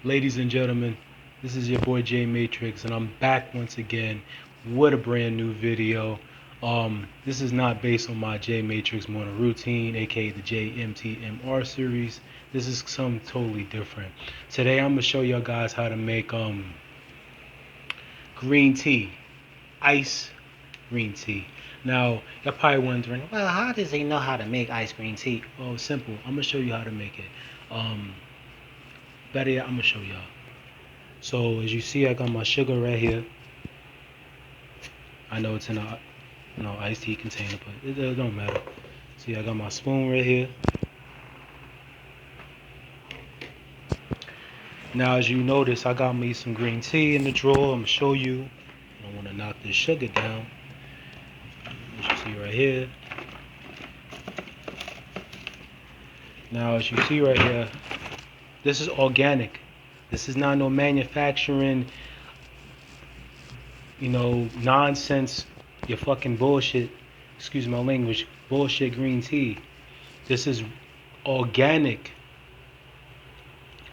Ladies and gentlemen, this is your boy May-Trickz, and I'm back once again with a brand new video. This is not based on my May-Trickz morning routine, aka the JMTMR series. This is something totally different. Today I'm gonna show y'all guys how to make green tea, ice green tea. Now y'all probably wondering, well, how does he know how to make ice green tea? Well, it's simple. I'm gonna show you how to make it. Better yet, I'm gonna show y'all. So as you see, I got my sugar right here. I know it's in a iced tea container, but it don't matter. See, I got my spoon right here. Now, as you notice, I got me some green tea in the drawer. I'm gonna show you. I don't want to knock this sugar down. As you see right here. Now, as you see right here, this is organic. This is not no manufacturing, nonsense, your fucking bullshit, excuse my language, bullshit green tea. This is organic.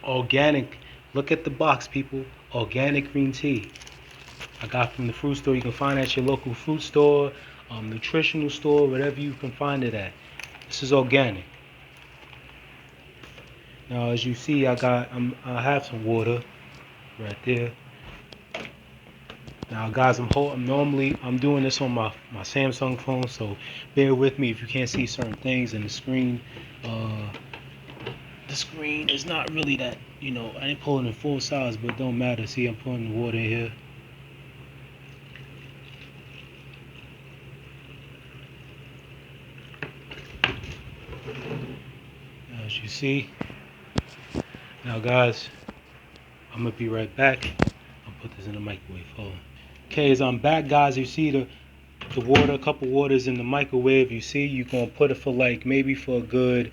Organic. Look at the box, people. Organic green tea. I got from the fruit store. You can find it at your local fruit store, nutritional store, whatever you can find it at. This is organic. Now, as you see, I have some water right there. Now, guys, I'm doing this on my Samsung phone, so bear with me if you can't see certain things in the screen. The screen is not really that, I ain't pulling in full size, but it don't matter. See, I'm putting the water in here. As you see. Now, guys, I'm gonna be right back. I'll put this in the microwave. Hold on. Okay, as I'm back, guys, you see the water, a couple waters in the microwave. You see, you're gonna put it for maybe for a good,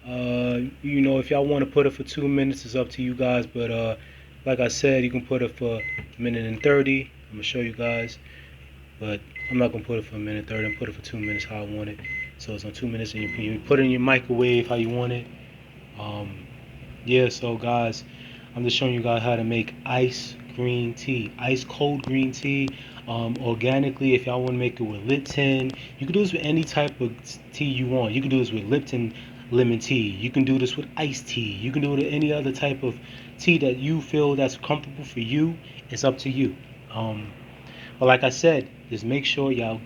if y'all want to put it for 2 minutes, it's up to you guys. But like I said, you can put it for 1:30. I'm gonna show you guys, but I'm not gonna put it for 1:30. I'm gonna put it for 2 minutes how I want it. So it's on 2 minutes, and you put it in your microwave how you want it. Yeah, so guys, I'm just showing you guys how to make ice green tea, ice cold green tea, organically. If y'all want to make it with Lipton, you can do this with any type of tea you want. You can do this with Lipton lemon tea. You can do this with iced tea. You can do it with any other type of tea that you feel that's comfortable for you. It's up to you. But like I said, just make sure y'all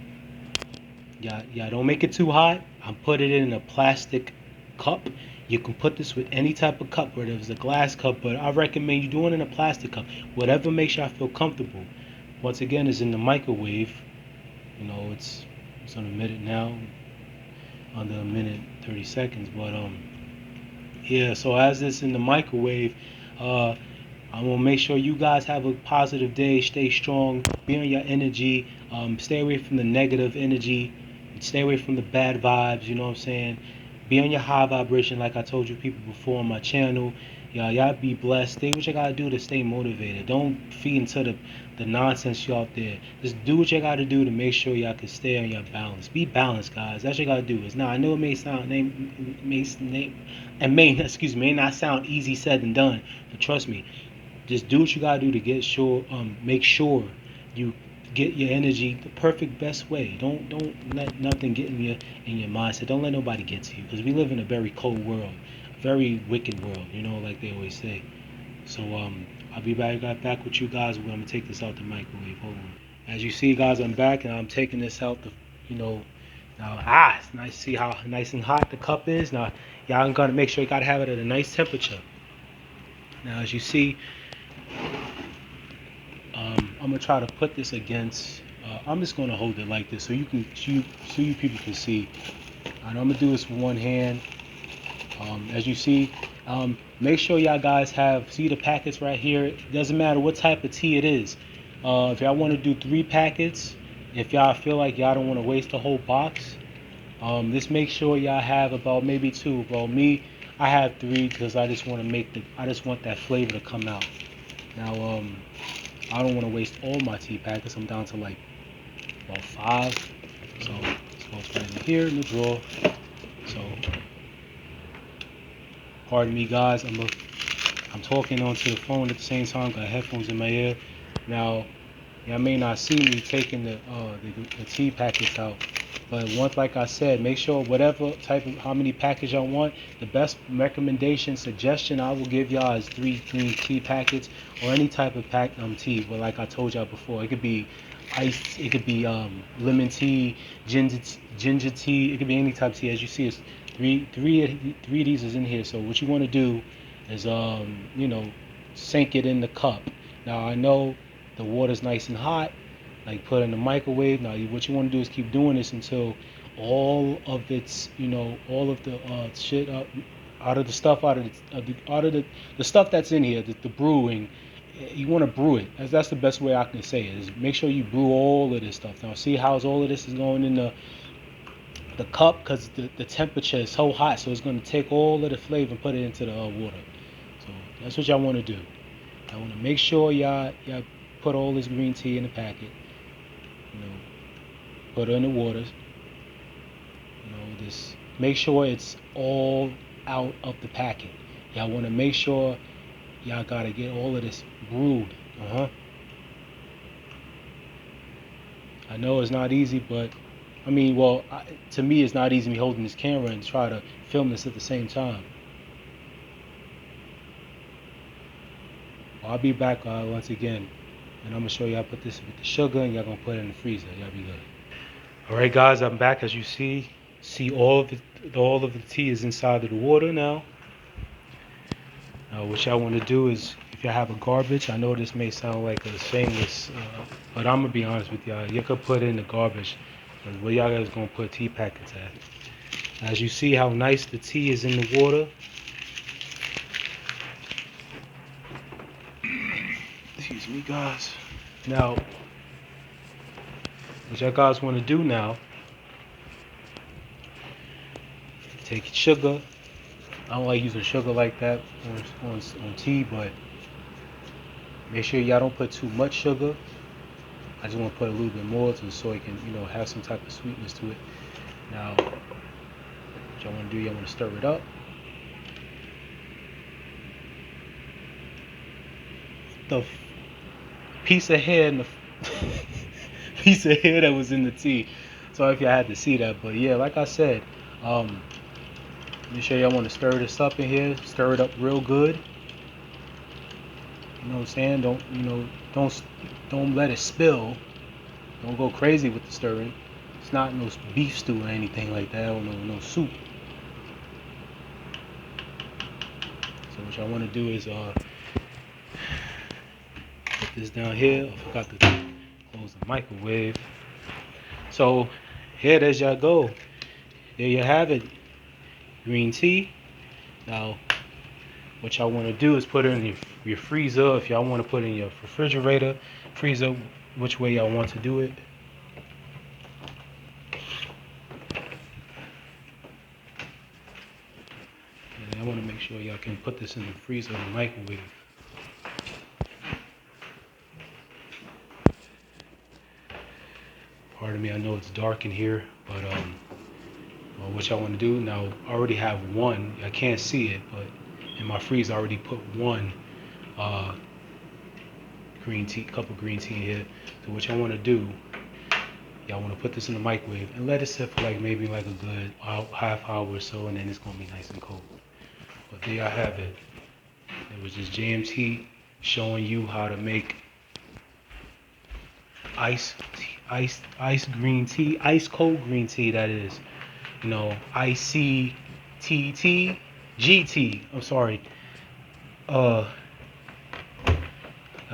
don't make it too hot. I'm putting it in a plastic cup. You can put this with any type of cup, whether it's a glass cup, but I recommend you doing it in a plastic cup. Whatever makes y'all feel comfortable. Once again, it's in the microwave. It's on a minute now, under a minute 30 seconds. But yeah. So as it's in the microwave, I'm gonna make sure you guys have a positive day. Stay strong. Be on your energy. Stay away from the negative energy. Stay away from the bad vibes. You know what I'm saying? Be on your high vibration, like I told you people before on my channel. Y'all be blessed. Stay what you gotta do to stay motivated. Don't feed into the nonsense you out there. Just do what you gotta do to make sure y'all can stay on your balance. Be balanced, guys. That's what you gotta do. I know it may not sound easy said and done, but trust me, just do what you gotta do to make sure you get your energy the perfect best way. Don't let nothing get in your mindset. Don't let nobody get to you, because we live in a very cold world, a very wicked world, like they always say. So I'll be back with you guys when I'm gonna take this out the microwave. Hold on. As you see, guys, I'm back and I'm taking this out now it's nice to see how nice and hot the cup is. Now y'all gotta make sure you gotta have it at a nice temperature. Now as you see, I'm gonna try to put this against. I'm just gonna hold it like this so you people can see. And I'm gonna do this with one hand. As you see, make sure y'all guys see the packets right here. It doesn't matter what type of tea it is. If y'all want to do 3 packets, if y'all feel like y'all don't want to waste the whole box, just make sure y'all have about maybe 2. Well, me, I have 3 because I just want that flavor to come out. Now, I don't want to waste all my tea packets. I'm down to about 5. So it's goes right in here in the drawer. So pardon me, guys. I'm talking onto the phone at the same time, got headphones in my ear. Now, y'all may not see me taking the tea packets out, but once, like I said, make sure whatever type of, how many packets y'all want, the best recommendation, suggestion I will give y'all is 3 green tea packets or any type of tea. But like I told y'all before, it could be iced, it could be lemon tea, ginger tea, it could be any type of tea. As you see, it's three of these is in here. So what you want to do is sink it in the cup. Now I know the water's nice and hot, like put it in the microwave. Now what you want to do is keep doing this until all of its, all of the shit out of the stuff, out of the stuff that's in here, the brewing. You want to brew it. That's the best way I can say it. Is make sure you brew all of this stuff. Now see how all of this is going in the cup, because the temperature is so hot, so it's going to take all of the flavor and put it into the water. So that's what y'all want to do. I want to make sure y'all put all this green tea in the packet. Put it in the waters. Just make sure it's all out of the packet. Y'all want to make sure y'all gotta get all of this brewed. I know it's not easy, but I mean, to me, it's not easy me holding this camera and try to film this at the same time. I'll be back once again, and I'm gonna show y'all put this with the sugar, and y'all gonna put it in the freezer. Y'all be good. All right, guys, I'm back. As you see all of the tea is inside of the water now. What y'all want to do is, if y'all have a garbage, I know this may sound like a shameless, but I'm gonna be honest with y'all. You could put it in the garbage. Where y'all guys gonna put tea packets at? As you see how nice the tea is in the water. Excuse me, guys. Now, what y'all guys want to do now? Take sugar. I don't like using sugar like that on tea, but make sure y'all don't put too much sugar. I just want to put a little bit more so it can, have some type of sweetness to it. Now, what y'all want to do, y'all want to stir it up. The piece of hair and the piece of hair that was in the tea. Sorry if y'all had to see that, but yeah, like I said, make sure y'all want to stir this up in here. Stir it up real good. You know what I'm saying? Don't let it spill. Don't go crazy with the stirring. It's not no beef stew or anything like that, or no soup. So what y'all want to do is put this down here. I forgot to close the microwave. So here, there's y'all go. There you have it. Green tea. Now, what y'all want to do is put it in your freezer. If y'all want to put it in your refrigerator, freezer, which way y'all want to do it. And I want to make sure y'all can put this in the freezer or the microwave. Pardon me, I know it's dark in here, but what y'all want to do now? I already have one. I can't see it, but in my freezer I already put one green tea, cup of green tea in here. So what y'all want to do? Y'all want to put this in the microwave and let it sit for maybe a good half hour or so, and then it's gonna be nice and cold. But there y'all have it. It was just JMT showing you how to make ice green tea, ice cold green tea, that is. ICTT GT. I'm sorry. I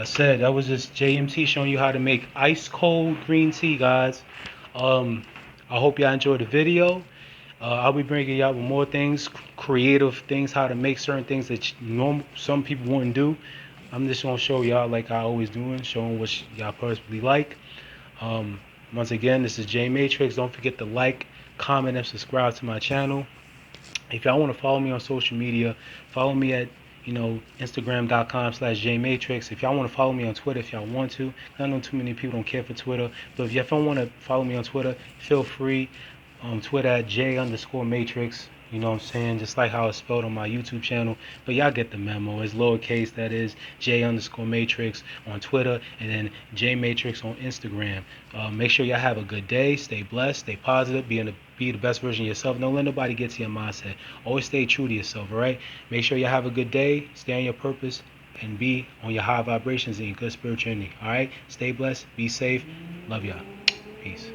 said that was just JMT showing you how to make ice cold green tea, guys. I hope y'all enjoyed the video. I'll be bringing y'all with more things, creative things, how to make certain things that some people wouldn't do. I'm just gonna show y'all like I always doing, showing what y'all personally like. Once again, this is May-Trickz. Don't forget to like, comment, and subscribe to my channel. If y'all want to follow me on social media, follow me at Instagram.com/May-Trickz. If y'all want to follow me on Twitter, if y'all want to, I know too many people don't care for Twitter, but if y'all want to follow me on Twitter, feel free. Twitter at J_May-Trickz. You know what I'm saying? Just like how it's spelled on my YouTube channel. But y'all get the memo. It's lowercase, that is J_May_Trickz on Twitter, and then J_May_Trickz on Instagram. Make sure y'all have a good day. Stay blessed. Stay positive. Be the best version of yourself. Don't let nobody get to your mindset. Always stay true to yourself, all right? Make sure y'all have a good day. Stay on your purpose and be on your high vibrations and your good spiritual energy, all right? Stay blessed. Be safe. Love y'all. Peace.